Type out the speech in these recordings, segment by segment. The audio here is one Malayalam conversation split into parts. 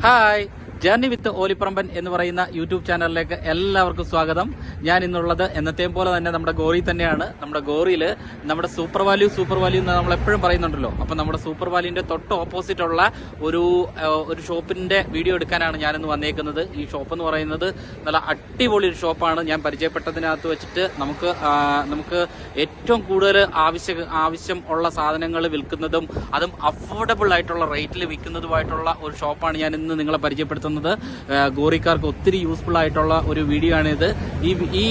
ഹായ്, ജേർണി വിത്ത് ഓലിപ്പറമ്പൻ എന്ന് പറയുന്ന യൂട്യൂബ് ചാനലിലേക്ക് എല്ലാവർക്കും സ്വാഗതം. ഞാൻ ഇന്നുള്ളത് എന്നത്തെയും പോലെ തന്നെ നമ്മുടെ ഗോറി തന്നെയാണ്. നമ്മുടെ ഗോറിയിൽ നമ്മുടെ സൂപ്പർ വാല്യൂ എന്ന് നമ്മൾ എപ്പോഴും പറയുന്നുണ്ടല്ലോ. അപ്പം നമ്മുടെ സൂപ്പർ വാല്യൂവിന്റെ തൊട്ട് ഓപ്പോസിറ്റ് ഉള്ള ഒരു ഷോപ്പിന്റെ വീഡിയോ എടുക്കാനാണ് ഞാനിന്ന് വന്നേക്കുന്നത്. ഈ ഷോപ്പ് എന്ന് പറയുന്നത് നല്ല അടിപൊളി ഒരു ഷോപ്പാണ്. ഞാൻ പരിചയപ്പെട്ടതിനകത്ത് വെച്ചിട്ട് നമുക്ക് ഏറ്റവും കൂടുതൽ ആവശ്യം ഉള്ള സാധനങ്ങൾ വിൽക്കുന്നതും അതും അഫോർഡബിൾ ആയിട്ടുള്ള റേറ്റിൽ വിൽക്കുന്നതുമായിട്ടുള്ള ഒരു ഷോപ്പാണ് ഞാൻ ഇന്ന് നിങ്ങളെ പരിചയപ്പെടുത്തുന്നത്. ഗോറിക്കാർക്ക് ഒത്തിരി യൂസ്ഫുൾ ആയിട്ടുള്ള ഒരു വീഡിയോ ആണിത്. ഈ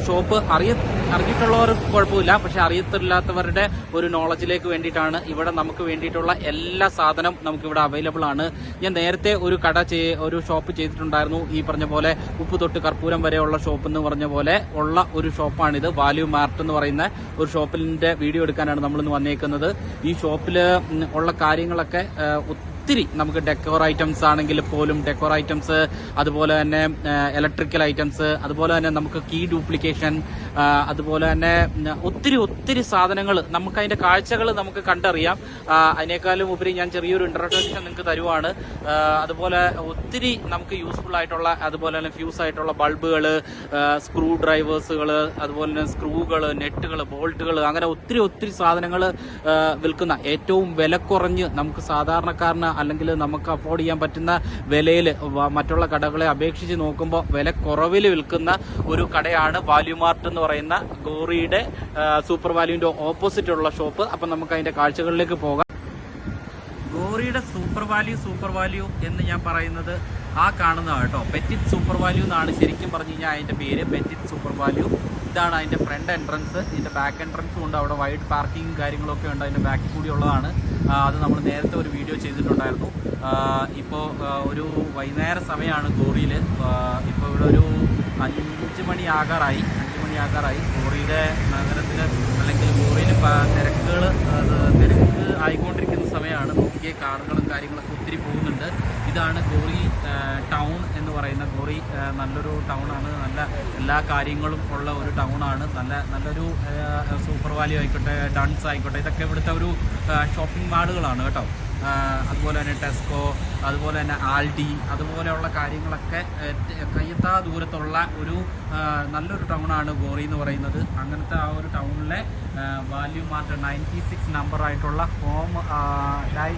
ഷോപ്പ് അറിഞ്ഞിട്ടുള്ളവർക്ക് കുഴപ്പമില്ല, പക്ഷെ അറിയത്തില്ലാത്തവരുടെ ഒരു നോളജിലേക്ക് വേണ്ടിയിട്ടാണ്. ഇവിടെ നമുക്ക് വേണ്ടിയിട്ടുള്ള എല്ലാ സാധനം നമുക്കിവിടെ അവൈലബിൾ ആണ്. ഞാൻ നേരത്തെ ഒരു ഷോപ്പ് ചെയ്തിട്ടുണ്ടായിരുന്നു. ഈ പറഞ്ഞ പോലെ ഉപ്പ് തൊട്ട് കർപ്പൂരം വരെയുള്ള ഷോപ്പ് എന്ന് പറഞ്ഞ പോലെ ഉള്ള ഒരു ഷോപ്പാണിത്. വാല്യൂ മാർട്ട് എന്ന് പറയുന്ന ഒരു ഷോപ്പിന്റെ വീഡിയോ എടുക്കാനാണ് നമ്മളിന്ന് വന്നേക്കുന്നത്. ഈ ഷോപ്പിൽ ഉള്ള കാര്യങ്ങളൊക്കെ ഒത്തിരി നമുക്ക് ഡെക്കോർ ഐറ്റംസ് ആണെങ്കിൽ പോലും ഡെക്കോർ ഐറ്റംസ്, അതുപോലെ തന്നെ ഇലക്ട്രിക്കൽ ഐറ്റംസ്, അതുപോലെ തന്നെ നമുക്ക് കീ ഡ്യൂപ്ലിക്കേഷൻ, അതുപോലെ തന്നെ ഒത്തിരി സാധനങ്ങൾ നമുക്ക് അതിന്റെ കാഴ്ചകൾ നമുക്ക് കണ്ടറിയാം. അതിനേക്കാളും ഉപരി ഞാൻ ചെറിയൊരു ഇൻട്രൊഡക്ഷൻ നിങ്ങൾക്ക് തരുവാണ്. അതുപോലെ ഒത്തിരി നമുക്ക് യൂസ്ഫുൾ ആയിട്ടുള്ള, അതുപോലെ തന്നെ ഫ്യൂസ് ആയിട്ടുള്ള ബൾബുകൾ, സ്ക്രൂ ഡ്രൈവേഴ്സുകൾ, അതുപോലെ തന്നെ സ്ക്രൂകൾ, നെറ്റുകൾ, ബോൾട്ടുകൾ, അങ്ങനെ ഒത്തിരി സാധനങ്ങൾ വിൽക്കുന്ന ഏറ്റവും വില കുറഞ്ഞ് നമുക്ക് സാധാരണക്കാരന് അല്ലെങ്കിൽ നമുക്ക് അഫോർഡ് ചെയ്യാൻ പറ്റുന്ന വിലയിൽ മറ്റുള്ള കടകളെ അപേക്ഷിച്ച് നോക്കുമ്പോൾ വില കുറവിൽ വിൽക്കുന്ന ഒരു കടയാണ് വാല്യൂ മാർട്ട് എന്ന് പറയുന്ന ഗോറിയുടെ സൂപ്പർ വാല്യൂവിന്റെ ഓപ്പോസിറ്റ് ഉള്ള ഷോപ്പ്. അപ്പം നമുക്ക് അതിന്റെ കാഴ്ചകളിലേക്ക് പോകാം. ഗോറിയുടെ സൂപ്പർ വാല്യൂ എന്ന് ഞാൻ പറയുന്നത് ആ കാണുന്നതാണ് കേട്ടോ. പെറ്റിറ്റ് സൂപ്പർ വാല്യൂ എന്നാണ് ശരിക്കും പറഞ്ഞു കഴിഞ്ഞാൽ അതിന്റെ പേര്. Petit super value. ഇതാണ് അതിന്റെ ഫ്രണ്ട് എൻട്രൻസ്. ഇതിന്റെ ബാക്ക് എൻട്രൻസും ഉണ്ട്. അവിടെ വൈഡ് പാർക്കിംഗ് കാര്യങ്ങളൊക്കെ ഉണ്ട്. അതിന്റെ ബാക്കിൽ കൂടി ഉള്ളതാണ്. അത് നമ്മൾ നേരത്തെ ഒരു വീഡിയോ ചെയ്തിട്ടുണ്ടായിരുന്നു. ഇപ്പോൾ ഒരു വൈകുന്നേര സമയമാണ് ഗോറിയിൽ. ഇപ്പോൾ ഇവിടെ ഒരു 5 മണി ആകാറായി. ഗോറിയുടെ നഗരത്തിൽ അല്ലെങ്കിൽ ഗോറിയിൽ തിരക്ക് ആയിക്കൊണ്ടിരിക്കുന്ന സമയമാണ്. നോക്കിയ കാറുകളും കാര്യങ്ങളൊക്കെ ഒത്തിരി പോകുന്നുണ്ട്. ഇതാണ് ഗോറി ടൗൺ എന്ന് പറയുന്ന. ഗോറി നല്ലൊരു ടൗണാണ്. നല്ല എല്ലാ കാര്യങ്ങളും ഉള്ള ഒരു ടൗണാണ്. നല്ലൊരു സൂപ്പർ വാല്യൂ ആയിക്കോട്ടെ, ഡൺസ് ആയിക്കോട്ടെ, ഇതൊക്കെ ഇവിടുത്തെ ഒരു ഷോപ്പിംഗ് മാളുകളാണ് കേട്ടോ. അതുപോലെ തന്നെ ടെസ്കോ, അതുപോലെ തന്നെ ആൽഡി, അതുപോലെയുള്ള കാര്യങ്ങളൊക്കെ കയ്യെത്താ ദൂരത്തുള്ള ഒരു നല്ലൊരു ടൗണാണ് ഗോറി എന്ന് പറയുന്നത്. അങ്ങനത്തെ ആ ഒരു ടൗണിലെ വാല്യൂ മാർട്ട് 96 നമ്പർ ആയിട്ടുള്ള ഹോം ഡൈ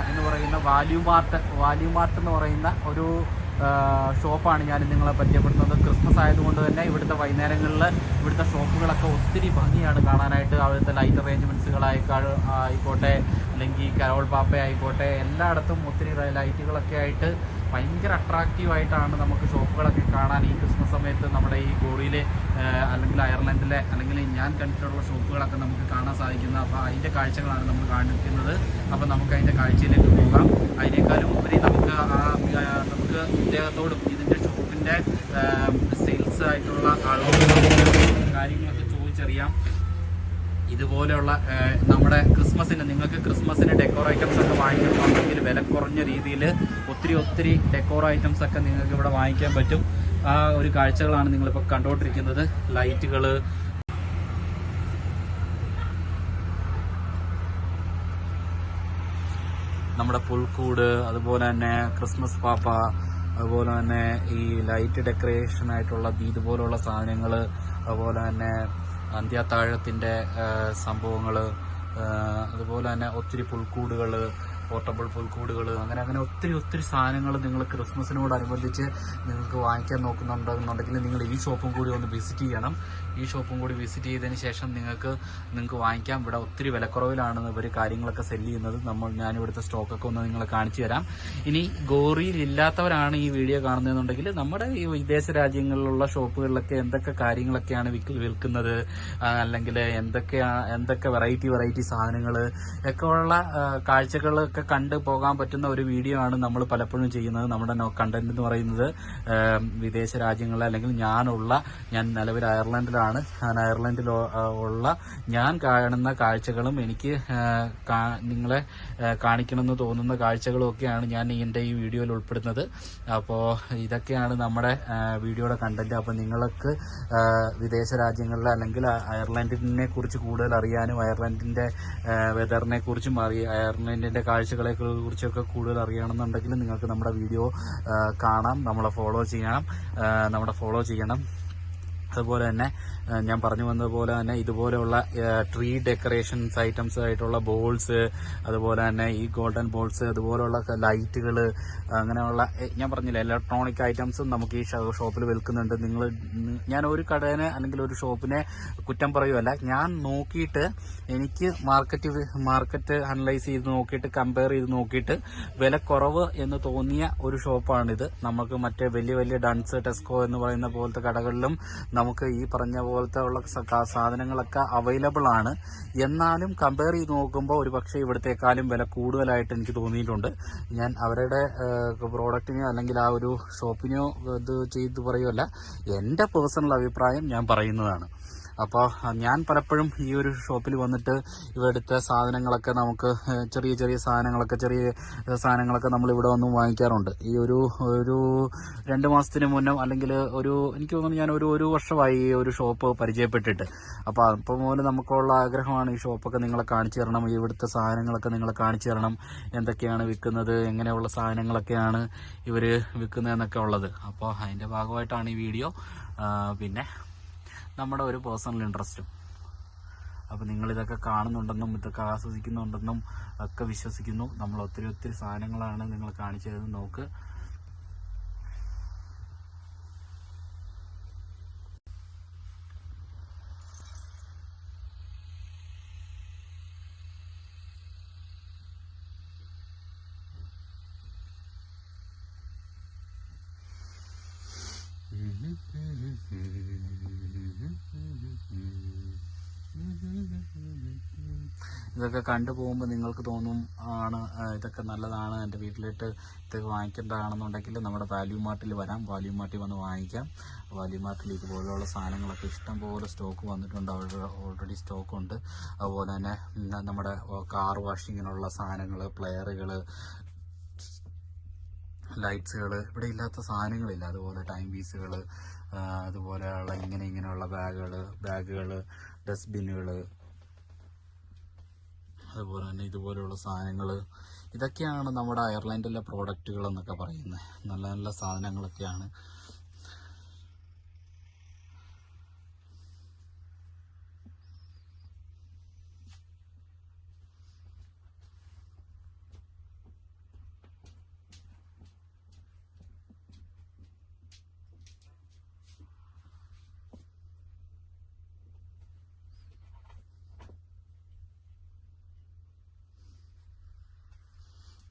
എന്ന് പറയുന്ന വാല്യൂ മാർട്ട് എന്ന് പറയുന്ന ഒരു ഷോപ്പാണ് ഞാൻ നിങ്ങളെ പരിചയപ്പെടുത്തുന്നത്. ക്രിസ്മസ് ആയതുകൊണ്ട് തന്നെ ഇവിടുത്തെ വൈകുന്നേരങ്ങളിൽ ഇവിടുത്തെ ഷോപ്പുകളൊക്കെ ഒത്തിരി ഭംഗിയാണ് കാണാനായിട്ട്. അവിടുത്തെ ലൈറ്റ് അറേഞ്ച്മെൻറ്റ്സുകളായിക്കോട്ടെ, അല്ലെങ്കിൽ കരോൾ പാപ്പ ആയിക്കോട്ടെ, എല്ലായിടത്തും ഒത്തിരി ലൈറ്റുകളൊക്കെ ആയിട്ട് ഭയങ്കര അട്രാക്റ്റീവായിട്ടാണ് നമുക്ക് ഷോപ്പുകളൊക്കെ കാണാൻ ഈ ക്രിസ്മസ് സമയത്ത് നമ്മുടെ ഈ ഗോറിയിലെ അല്ലെങ്കിൽ അയർലൻഡിലെ അല്ലെങ്കിൽ ഞാൻ കണ്ടിട്ടുള്ള ഷോപ്പുകളൊക്കെ നമുക്ക് കാണാൻ സാധിക്കുന്നത്. അപ്പോൾ അതിൻ്റെ കാഴ്ചകളാണ് നമ്മൾ കാണിക്കുന്നത്. അപ്പോൾ നമുക്ക് അതിൻ്റെ കാഴ്ചയിലേക്ക് പോകാം. അതിനേക്കാളും ഉപരി നമുക്ക് ഇദ്ദേഹത്തോടും ഇതിൻ്റെ ഷോപ്പിൻ്റെ സെയിൽസ് ആയിട്ടുള്ള ആളുകളോട് കാര്യങ്ങളൊക്കെ ചോദിച്ചറിയാം. ഇതുപോലെയുള്ള നമ്മുടെ നിങ്ങൾക്ക് ക്രിസ്മസിന് ഡെക്കോർ ഐറ്റംസ് ഒക്കെ വാങ്ങിക്കണമെന്നുണ്ടെങ്കിൽ വില കുറഞ്ഞ രീതിയിൽ ഒത്തിരി ഡെക്കോർ ഐറ്റംസ് ഒക്കെ നിങ്ങൾക്ക് ഇവിടെ വാങ്ങിക്കാൻ പറ്റും. ആ ഒരു കാഴ്ചകളാണ് നിങ്ങളിപ്പോൾ കണ്ടുകൊണ്ടിരിക്കുന്നത്. ലൈറ്റുകൾ, നമ്മുടെ പുൽക്കൂട്, അതുപോലെ തന്നെ ക്രിസ്മസ് പാപ്പ, അതുപോലെ തന്നെ ഈ ലൈറ്റ് ഡെക്കറേഷൻ ആയിട്ടുള്ള ഇതുപോലുള്ള സാധനങ്ങൾ, അതുപോലെ തന്നെ അന്ത്യത്താഴത്തിൻ്റെ സംഭവങ്ങൾ, അതുപോലെ തന്നെ ഒത്തിരി പുൽക്കൂടുകൾ, പോർട്ടബിൾ പുൽക്കൂടുകൾ, അങ്ങനെ ഒത്തിരി സാധനങ്ങൾ നിങ്ങൾ ക്രിസ്മസിനോടനുബന്ധിച്ച് നിങ്ങൾക്ക് വാങ്ങിക്കാൻ നോക്കുന്നുണ്ടെന്നുണ്ടെങ്കിൽ നിങ്ങൾ ഈ ഷോപ്പും കൂടി ഒന്ന് വിസിറ്റ് ചെയ്യണം. ഈ ഷോപ്പും കൂടി വിസിറ്റ് ചെയ്തതിന് ശേഷം നിങ്ങൾക്ക് വാങ്ങിക്കാം. ഇവിടെ ഒത്തിരി വിലക്കുറവിലാണ് ഇവർ കാര്യങ്ങളൊക്കെ സെല്ല് ചെയ്യുന്നത്. ഞാനിവിടുത്തെ സ്റ്റോക്കൊക്കെ ഒന്ന് നിങ്ങളെ കാണിച്ചു തരാം. ഇനി ഗോറിയിൽ ഇല്ലാത്തവരാണ് ഈ വീഡിയോ കാണുന്നതെന്നുണ്ടെങ്കിൽ നമ്മുടെ ഈ വിദേശ രാജ്യങ്ങളിലുള്ള ഷോപ്പുകളിലൊക്കെ എന്തൊക്കെ കാര്യങ്ങളൊക്കെയാണ് വിൽക്കുന്നത്, അല്ലെങ്കിൽ എന്തൊക്കെ വെറൈറ്റി സാധനങ്ങൾ ഒക്കെ ഉള്ള കാഴ്ചകൾ കണ്ട് പോകാൻ പറ്റുന്ന ഒരു വീഡിയോ ആണ് നമ്മൾ പലപ്പോഴും ചെയ്യുന്നത്. നമ്മുടെ കണ്ടന്റ് എന്ന് പറയുന്നത് വിദേശ രാജ്യങ്ങളിൽ അല്ലെങ്കിൽ ഞാൻ നിലവിൽ അയർലൻഡിലാണ്. അയർലൻഡിൽ ഉള്ള ഞാൻ കാണുന്ന കാഴ്ചകളും എനിക്ക് നിങ്ങളെ കാണിക്കണമെന്ന് തോന്നുന്ന കാഴ്ചകളും ഒക്കെയാണ് ഞാൻ എൻ്റെ ഈ വീഡിയോയിൽ ഉൾപ്പെടുന്നത്. അപ്പോൾ ഇതൊക്കെയാണ് നമ്മുടെ വീഡിയോയുടെ കണ്ടന്റ്. അപ്പോൾ നിങ്ങൾക്ക് വിദേശ രാജ്യങ്ങളിൽ അല്ലെങ്കിൽ അയർലൻഡിനെ കുറിച്ച് കൂടുതൽ അറിയാനും അയർലൻഡിൻ്റെ വെതറിനെ കുറിച്ചും അയർലൻഡിൻ്റെ കാഴ്ച കാഴ്ചകളെ കുറിച്ചൊക്കെ കൂടുതൽ അറിയണമെന്നുണ്ടെങ്കിൽ നിങ്ങൾക്ക് നമ്മുടെ വീഡിയോ കാണാം, നമ്മളെ ഫോളോ ചെയ്യണം. അതുപോലെ തന്നെ ഞാൻ പറഞ്ഞു വന്നതുപോലെ തന്നെ ഇതുപോലെയുള്ള ട്രീ ഡെക്കറേഷൻസ് ഐറ്റംസ് ആയിട്ടുള്ള ബോൾസ്, അതുപോലെ തന്നെ ഈ ഗോൾഡൻ ബോൾസ്, അതുപോലെയുള്ള ലൈറ്റുകൾ, അങ്ങനെയുള്ള ഞാൻ പറഞ്ഞില്ല ഇലക്ട്രോണിക് ഐറ്റംസും നമുക്ക് ഈ ഷോപ്പിൽ വിൽക്കുന്നുണ്ട്. ഞാൻ ഒരു കടേനെ അല്ലെങ്കിൽ ഒരു ഷോപ്പിനെ കുറ്റം പറയുമല്ല, ഞാൻ നോക്കിയിട്ട് എനിക്ക് മാർക്കറ്റ് അനലൈസ് ചെയ്ത് നോക്കിയിട്ട് കമ്പയർ ചെയ്ത് നോക്കിയിട്ട് വില കുറവ് എന്ന് തോന്നിയ ഒരു ഷോപ്പാണിത്. നമുക്ക് മറ്റേ വലിയ ഡൺസ്, ടെസ്കോ എന്ന് പറയുന്ന പോലത്തെ കടകളിലും നമുക്ക് ഈ പറഞ്ഞ പോലത്തെ ഉള്ള സാധനങ്ങളൊക്കെ അവൈലബിൾ ആണ്. എന്നാലും കമ്പയർ ചെയ്ത് നോക്കുമ്പോൾ ഒരു പക്ഷേ ഇവിടത്തെക്കാളും വില കൂടുതലായിട്ട് എനിക്ക് തോന്നിയിട്ടുണ്ട്. ഞാൻ അവരുടെ പ്രോഡക്റ്റിനെയോ അല്ലെങ്കിൽ ആ ഒരു ഷോപ്പിനെയോ ഇത് ചെയ്ത് പറയുമല്ല, എൻ്റെ പേഴ്സണൽ അഭിപ്രായം ഞാൻ പറയുന്നതാണ്. അപ്പോൾ ഞാൻ പലപ്പോഴും ഈ ഒരു ഷോപ്പിൽ വന്നിട്ട് ഇവിടുത്തെ സാധനങ്ങളൊക്കെ നമുക്ക് ചെറിയ സാധനങ്ങളൊക്കെ നമ്മൾ ഇവിടെ വന്ന് വാങ്ങിക്കാറുണ്ട്. ഈ ഒരു 2 മാസത്തിന് മുന്നേ അല്ലെങ്കിൽ എനിക്ക് തോന്നുന്നു ഞാൻ ഒരു വർഷമായി ഈ ഒരു ഷോപ്പ് പരിചയപ്പെട്ടിട്ട്. അപ്പോൾ അപ്പം മുതൽ നമുക്കുള്ള ആഗ്രഹമാണ് ഈ ഷോപ്പൊക്കെ നിങ്ങളെ കാണിച്ചു തരണം, ഇവിടുത്തെ സാധനങ്ങളൊക്കെ നിങ്ങളെ കാണിച്ചു തരണം, എന്തൊക്കെയാണ് വിൽക്കുന്നത്, എങ്ങനെയുള്ള സാധനങ്ങളൊക്കെയാണ് ഇവർ വിൽക്കുന്നതെന്നൊക്കെ ഉള്ളത്. അപ്പോൾ അതിൻ്റെ ഭാഗമായിട്ടാണ് ഈ വീഡിയോ. പിന്നെ നമ്മുടെ ഒരു പേഴ്സണൽ ഇൻട്രസ്റ്റും. അപ്പോൾ നിങ്ങളിതൊക്കെ കാണുന്നുണ്ടെന്നും ഇതൊക്കെ ആസ്വദിക്കുന്നുണ്ടെന്നും ഒക്കെ വിശ്വസിക്കുന്നു. നമ്മൾ ഒത്തിരി സാധനങ്ങളാണ് നിങ്ങൾ കാണിച്ചു തരുന്നത്. നോക്ക്. ഇതൊക്കെ കണ്ടു പോകുമ്പോൾ നിങ്ങൾക്ക് തോന്നും ഇതൊക്കെ നല്ലതാണ്, എൻ്റെ വീട്ടിലിട്ട് ഇതൊക്കെ വാങ്ങിക്കേണ്ടതാണെന്നുണ്ടെങ്കിൽ നമ്മുടെ വാല്യൂ മാർട്ടിൽ വരാം, വാല്യൂ മാർട്ടിൽ വന്ന് വാങ്ങിക്കാം. വാല്യൂ മാർട്ടിൽ ഇതുപോലെയുള്ള സാധനങ്ങളൊക്കെ ഇഷ്ടം പോലെ സ്റ്റോക്ക് വന്നിട്ടുണ്ട്, ഓൾറെഡി സ്റ്റോക്കുണ്ട്. അതുപോലെ തന്നെ നമ്മുടെ കാർ വാഷിങ്ങിനുള്ള സാധനങ്ങൾ, പ്ലെയറുകൾ, ലൈറ്റ്സുകൾ, ഇവിടെ ഇല്ലാത്ത സാധനങ്ങളില്ല. അതുപോലെ ടൈം പീസുകൾ, അതുപോലെയുള്ള ഇങ്ങനെയുള്ള ബാഗുകൾ, ഡസ്റ്റ്ബിന്നുകൾ, അതുപോലെ തന്നെ ഇതുപോലെയുള്ള സാധനങ്ങൾ. ഇതൊക്കെയാണ് നമ്മുടെ അയർലൻഡിലെ പ്രോഡക്റ്റുകൾ എന്നൊക്കെ പറയുന്നത്. നല്ല സാധനങ്ങളൊക്കെയാണ്.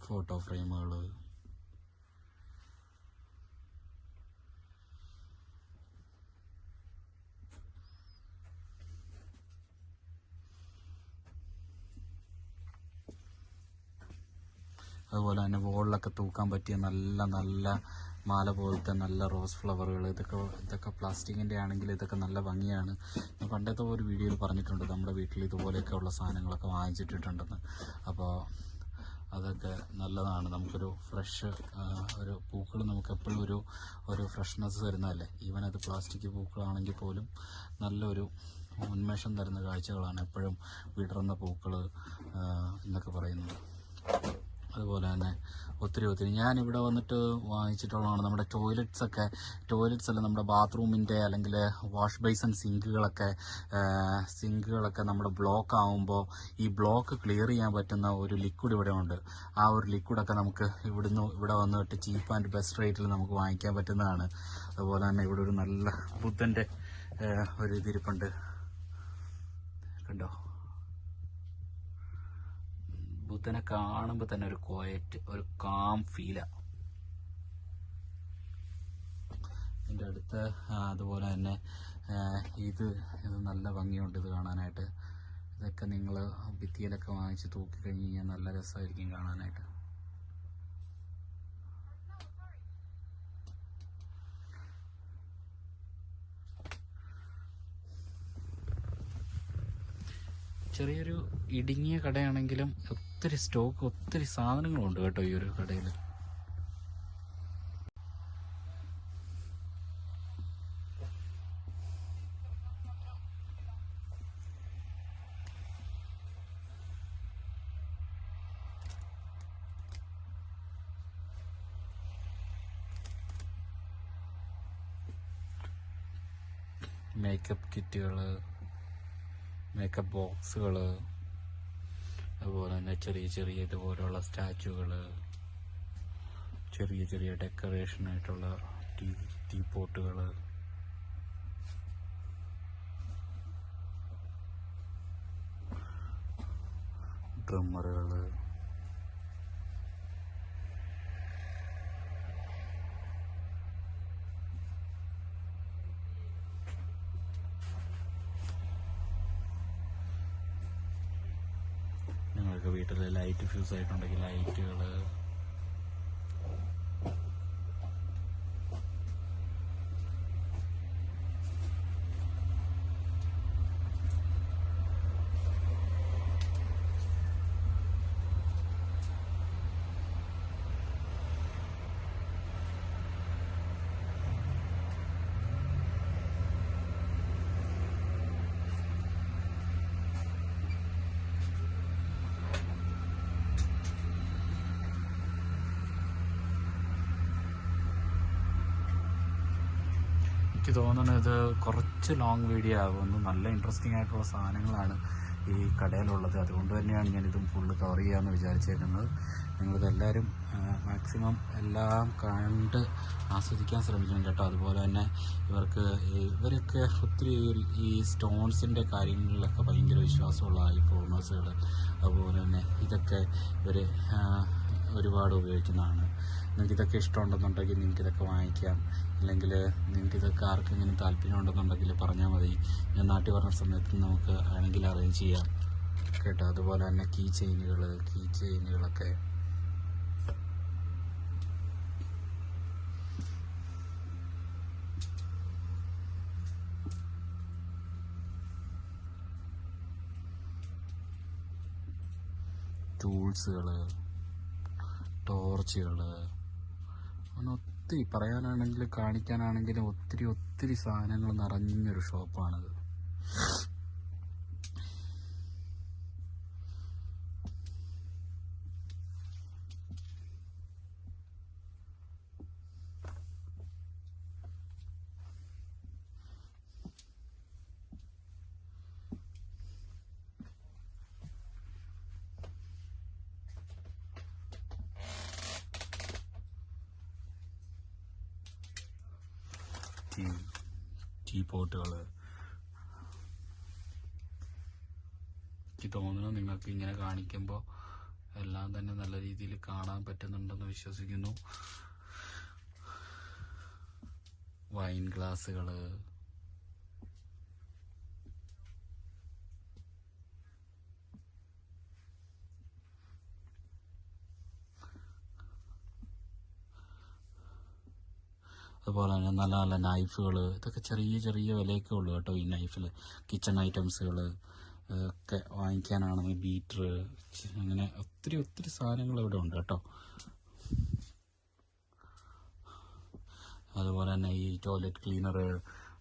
ഫോട്ടോ ഫ്രെയിമുകൾ, അതുപോലെ തന്നെ വോളിലൊക്കെ തൂക്കാൻ പറ്റിയ നല്ല മാല പോലത്തെ നല്ല റോസ് ഫ്ലവറുകൾ. ഇതൊക്കെ പ്ലാസ്റ്റിക്കിൻ്റെ ആണെങ്കിൽ ഇതൊക്കെ നല്ല ഭംഗിയാണ്. ഞാൻ പണ്ടത്തെ ഒരു വീഡിയോയിൽ പറഞ്ഞിട്ടുണ്ട് നമ്മുടെ വീട്ടിൽ ഇതുപോലെയൊക്കെ ഉള്ള സാധനങ്ങളൊക്കെ വാങ്ങിച്ചിട്ടിട്ടുണ്ടെന്ന്. അപ്പോൾ അതൊക്കെ നല്ലതാണ്. നമുക്കൊരു ഫ്രഷ് ഒരു പൂക്കൾ നമുക്ക് എപ്പോഴും ഒരു ഫ്രഷ്നെസ് തരുന്നതല്ലേ. ഈവൻ അത് പ്ലാസ്റ്റിക് പൂക്കളാണെങ്കിൽ പോലും നല്ലൊരു ഉന്മേഷം തരുന്ന കാഴ്ചകളാണ് എപ്പോഴും വിടർന്ന പൂക്കൾ എന്നൊക്കെ പറയുന്നത്. അതുപോലെ തന്നെ ഒത്തിരി ഞാനിവിടെ വന്നിട്ട് വാങ്ങിച്ചിട്ടുള്ളതാണ് നമ്മുടെ ടോയ്ലറ്റ്സ് അല്ല, നമ്മുടെ ബാത്റൂമിൻ്റെ അല്ലെങ്കിൽ വാഷ് ബേസിൻ സിങ്കുകളൊക്കെ നമ്മുടെ ബ്ലോക്ക് ആകുമ്പോൾ ഈ ബ്ലോക്ക് ക്ലിയർ ചെയ്യാൻ പറ്റുന്ന ഒരു ലിക്വിഡ് ഇവിടെ ഉണ്ട്. ആ ഒരു ലിക്വിഡൊക്കെ നമുക്ക് ഇവിടെ വന്നിട്ട് ചീപ്പ് ആൻഡ് ബെസ്റ്റ് റേറ്റിൽ നമുക്ക് വാങ്ങിക്കാൻ പറ്റുന്നതാണ്. അതുപോലെ തന്നെ ഇവിടെ ഒരു നല്ല ബുദ്ധൻ്റെ ഒരു ഇതിരിപ്പുണ്ട്, കണ്ടോ? ബുദ്ധനെ കാണുമ്പോൾ തന്നെ ഒരു ക്വയറ്റ്, ഒരു കാം ഫീലാണ്. ഇതിൻ്റെ അടുത്ത് അതുപോലെ തന്നെ ഇത് നല്ല ഭംഗിയുണ്ട് ഇത് കാണാനായിട്ട്. ഇതൊക്കെ നിങ്ങൾ ഭിത്തിയിലൊക്കെ വാങ്ങിച്ച് തൂക്കി കഴിഞ്ഞ് കഴിഞ്ഞാൽ നല്ല രസമായിരിക്കും കാണാനായിട്ട്. ചെറിയൊരു ഇടുങ്ങിയ കടയാണെങ്കിലും ഒത്തിരി സ്റ്റോക്ക്, ഒത്തിരി സാധനങ്ങളുണ്ട് കേട്ടോ ഈ ഒരു കടയിൽ. മേക്കപ്പ് കിറ്റുകൾ, മേക്കപ്പ് ബോക്സുകൾ, അതുപോലെ തന്നെ ചെറിയ ചെറിയ ഇതുപോലുള്ള സ്റ്റാച്ചുകൾ, ചെറിയ ചെറിയ ഡെക്കറേഷനായിട്ടുള്ള ടീ പോട്ടുകൾ, ഡ്രമ്മറുകൾ, നിങ്ങൾക്ക് വീട്ടിൽ ലൈറ്റ് ഫ്യൂസ് ആയിട്ടുണ്ടെങ്കിൽ ലൈറ്റുകൾ, എനിക്ക് തോന്നുന്നത് ഇത് കുറച്ച് ലോങ് വീഡിയോ ആകുമെന്ന്. നല്ല ഇൻട്രസ്റ്റിംഗ് ആയിട്ടുള്ള സാധനങ്ങളാണ് ഈ കടയിലുള്ളത്. അതുകൊണ്ട് തന്നെയാണ് ഞാനിതും ഫുള്ള് കവർ ചെയ്യാമെന്ന് വിചാരിച്ചേക്കുന്നത്. നിങ്ങളിതെല്ലാവരും മാക്സിമം എല്ലാം കണ്ട് ആസ്വദിക്കാൻ ശ്രമിക്കണം കേട്ടോ. അതുപോലെ തന്നെ ഇവരൊക്കെ ഒത്തിരി ഈ സ്റ്റോൺസിൻ്റെ കാര്യങ്ങളിലൊക്കെ ഭയങ്കര വിശ്വാസമുള്ള ഫോറിനേഴ്സുകൾ. അതുപോലെ തന്നെ ഇതൊക്കെ ഇവർ ഒരുപാട് ഉപയോഗിക്കുന്നതാണ്. നിങ്ങൾക്കിതൊക്കെ ഇഷ്ടമുണ്ടെന്നുണ്ടെങ്കിൽ നിങ്ങൾക്കിതൊക്കെ വാങ്ങിക്കാം. അല്ലെങ്കിൽ നിങ്ങൾക്കിതൊക്കെ ആർക്കെങ്കിലും താല്പര്യം ഉണ്ടെന്നുണ്ടെങ്കിൽ പറഞ്ഞാൽ മതി. ഞാൻ നാട്ടിൽ പറഞ്ഞ സമയത്ത് നമുക്ക് ആണെങ്കിൽ അറേഞ്ച് ചെയ്യാം കേട്ടോ. അതുപോലെ തന്നെ കീ ചെയിനുകളൊക്കെ ടൂൾസുകൾ, ടോർച്ചുകൾ, അങ്ങനെ ഒത്തിരി പറയാനാണെങ്കിലും കാണിക്കാനാണെങ്കിലും ഒത്തിരി സാധനങ്ങൾ നിറഞ്ഞൊരു ഷോപ്പാണിത്. ടീ പോട്ടുകൾ. എനിക്ക് തോന്നുന്നു നിങ്ങൾക്ക് ഇങ്ങനെ കാണിക്കുമ്പോൾ എല്ലാം തന്നെ നല്ല രീതിയിൽ കാണാൻ പറ്റുന്നുണ്ടെന്ന് വിശ്വസിക്കുന്നു. വൈൻ ഗ്ലാസുകൾ, അതുപോലെ തന്നെ നല്ല നല്ല നൈഫുകൾ. ഇതൊക്കെ ചെറിയ വിലയൊക്കെ ഉള്ളൂ കേട്ടോ ഈ നൈഫിൽ. കിച്ചൺ ഐറ്റംസുകൾ ഒക്കെ വാങ്ങിക്കാനാണെങ്കിൽ ബീറ്റർ, അങ്ങനെ ഒത്തിരി സാധനങ്ങൾ ഇവിടെ ഉണ്ട് കേട്ടോ. അതുപോലെ തന്നെ ഈ ടോയ്ലറ്റ് ക്ലീനർ,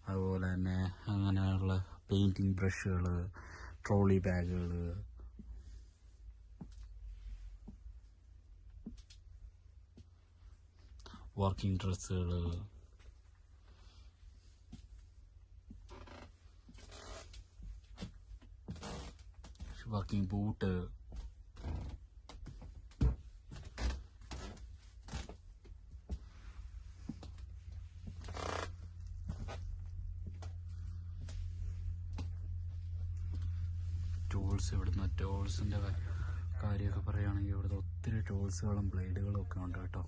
അതുപോലെ തന്നെ അങ്ങനെയുള്ള പെയിൻറ്റിങ് ബ്രഷുകൾ, ട്രോളി ബാഗുകൾ, വർക്കിംഗ് ഡ്രസ്സുകൾ, വർക്കിംഗ് ബൂട്ട്, ടൂൾസ്. ഇവിടുന്ന് ടൂൾസിൻ്റെ കാര്യമൊക്കെ പറയുകയാണെങ്കിൽ ഇവിടുത്തെ ഒത്തിരി ടൂൾസുകളും ബ്ലേഡുകളും ഒക്കെ ഉണ്ട് കേട്ടോ.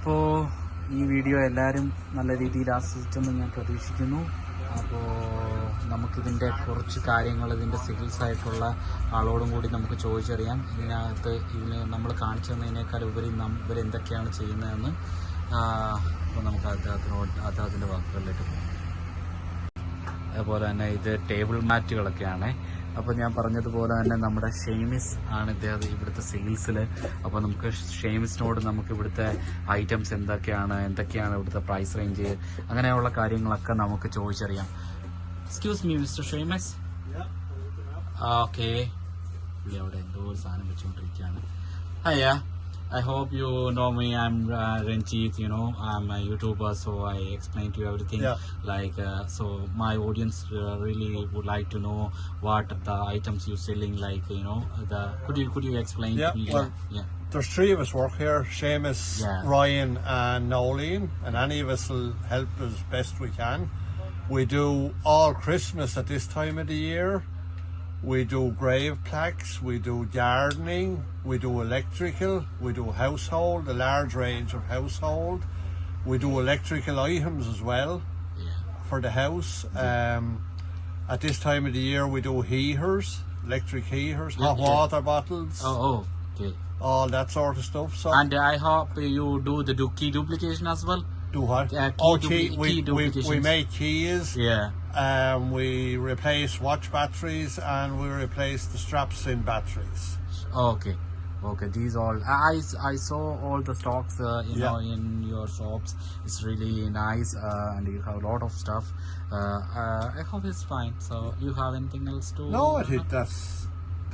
അപ്പോൾ ഈ വീഡിയോ എല്ലാവരും നല്ല രീതിയിൽ ആസ്വദിച്ചെന്ന് ഞാൻ പ്രതീക്ഷിക്കുന്നു. അപ്പോൾ നമുക്കിതിൻ്റെ കുറച്ച് കാര്യങ്ങൾ ഇതിൻ്റെ സിഗിൽസ് ആയിട്ടുള്ള ആളോടും കൂടി നമുക്ക് ചോദിച്ചറിയാം. ഇതിനകത്ത് ഇതിന് നമ്മൾ കാണിച്ചു തന്നതിനേക്കാൾ ഉപരി ഇവരെന്തൊക്കെയാണ് ചെയ്യുന്നതെന്ന്. അപ്പോൾ നമുക്ക് അദ്ദേഹത്തിൻ്റെ വാക്കുകളിലേക്ക് പോകാം. അതുപോലെ തന്നെ ഇത് ടേബിൾ മാറ്റുകളൊക്കെയാണ്. അപ്പോൾ ഞാൻ പറഞ്ഞതുപോലെ തന്നെ നമ്മുടെ ഷെയ്മിസ് ആണ് ഇദ്ദേഹം ഇവിടുത്തെ സെയിൽസിൽ. അപ്പോൾ നമുക്ക് ഷെയ്മിസിനോട് നമുക്ക് ഇവിടുത്തെ ഐറ്റംസ് എന്തൊക്കെയാണ് ഇവിടുത്തെ പ്രൈസ് റേഞ്ച്, അങ്ങനെയുള്ള കാര്യങ്ങളൊക്കെ നമുക്ക് ചോദിച്ചറിയാം. എക്സ്ക്യൂസ് മീ മിസ്റ്റർ ഷെയ്മിസ്. ഓക്കെ, അവിടെ എന്തോ ഒരു സാധനം വെച്ചുകൊണ്ടിരിക്കുകയാണ്. ഹയ്യാ, I hope you know me. I'm Ranjit. I'm a YouTuber, so I explain to you everything. Yeah. Like, so my audience really would like to know what the items you're selling. Like, could you explain Yeah, to me? well, Yeah. There's three of us work here: Seamus, Yeah. Ryan, and Nolene. And any of us will help as best we can. We do all Christmas at this time of the year. We do grave plaques, we do gardening, we do electrical, we do household, a large range of household. We do electrical items as well for the house. At this time of the year we do heaters, electric heaters, hot water bottles, Oh, okay. all that sort of stuff. So And I hope you do the key duplication as well. do what? Key we duplications. make keys. Yeah. We replace watch batteries and we replace the straps in batteries. Okay. These all I saw all the stocks in your shops. It's really nice, and you have a lot of stuff. I hope it's fine. So you have anything else to? No, I think that's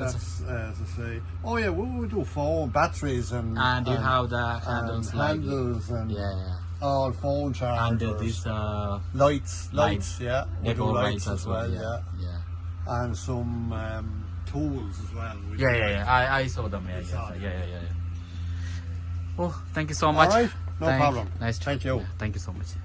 as I say. Oh yeah, we do phone batteries And you have the handles, and handles and yeah. all phone chargers. And this lights, yeah. We do decor lights as well, yeah. And some tools as well. We do Yeah. I saw them. Yeah. Oh, thank you so All much. right, no problem. Nice to Thank you. Thank you so much.